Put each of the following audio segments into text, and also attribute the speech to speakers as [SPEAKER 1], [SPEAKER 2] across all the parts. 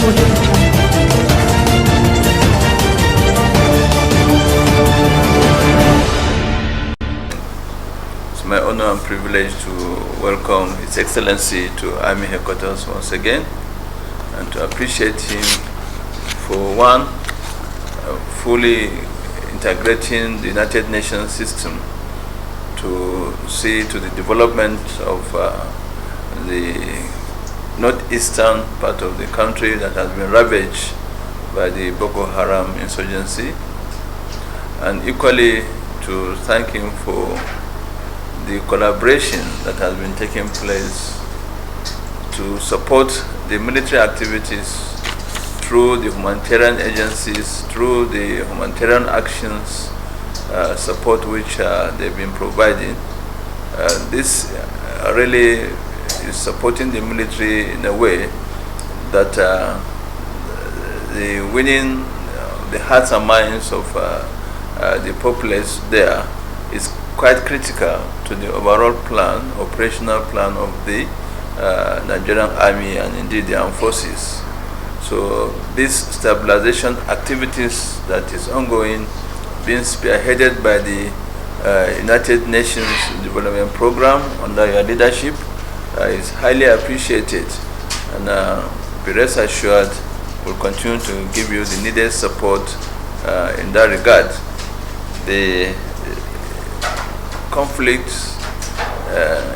[SPEAKER 1] It's my honor and privilege to welcome His Excellency to Army Headquarters once again, and to appreciate him for one, fully integrating the United Nations system to see to the development of the northeastern part of the country that has been ravaged by the Boko Haram insurgency, and equally to thank him for the collaboration that has been taking place to support the military activities through the humanitarian agencies, through the humanitarian actions support which they've been providing. This really is supporting the military in a way that the winning the hearts and minds of the populace there is quite critical to the overall plan, operational plan of the Nigerian Army and indeed the armed forces. So these stabilization activities that is ongoing, being spearheaded by the United Nations Development Program under your leadership, is highly appreciated, and be rest assured we'll continue to give you the needed support in that regard. The conflict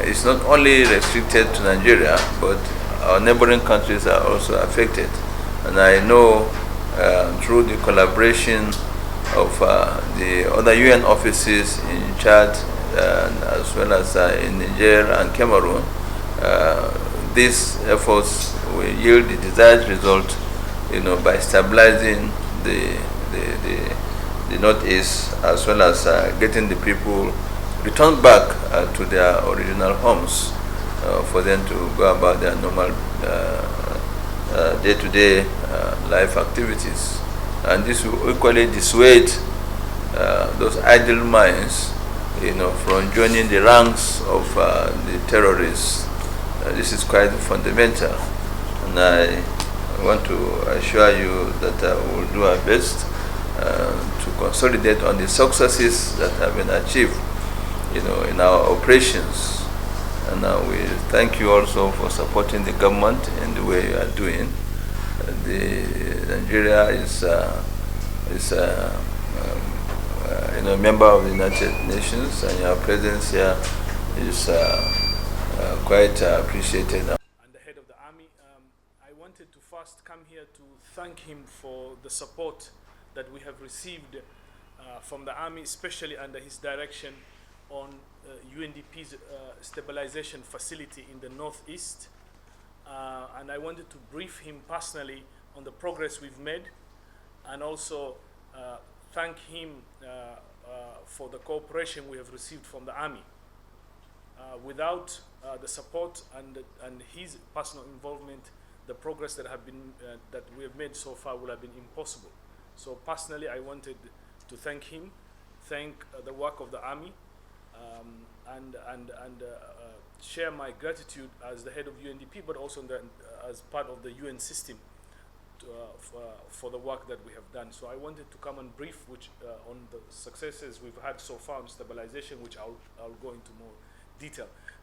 [SPEAKER 1] is not only restricted to Nigeria, but our neighboring countries are also affected. And I know through the collaboration of the other UN offices in Chad, as well as in Niger and Cameroon, these efforts will yield the desired result, by stabilizing the Northeast, as well as getting the people returned back to their original homes for them to go about their normal day-to-day life activities. And this will equally dissuade those idle minds, from joining the ranks of the terrorists. This is quite fundamental, and I want to assure you that we will do our best to consolidate on the successes that have been achieved, in our operations. And we thank you also for supporting the government in the way you are doing. Nigeria is a member of the United Nations, and your presence here is quite appreciated.
[SPEAKER 2] And the head of the army, I wanted to first come here to thank him for the support that we have received from the army, especially under his direction on UNDP's stabilization facility in the northeast. And I wanted to brief him personally on the progress we've made, and also thank him for the cooperation we have received from the army. Without the support and his personal involvement, the progress that we have made so far would have been impossible. So personally, I wanted to thank him, thank the work of the army, and share my gratitude as the head of UNDP, but also as part of the UN system for the work that we have done. So I wanted to come and brief on the successes we've had so far on stabilization, which I'll go into more detail.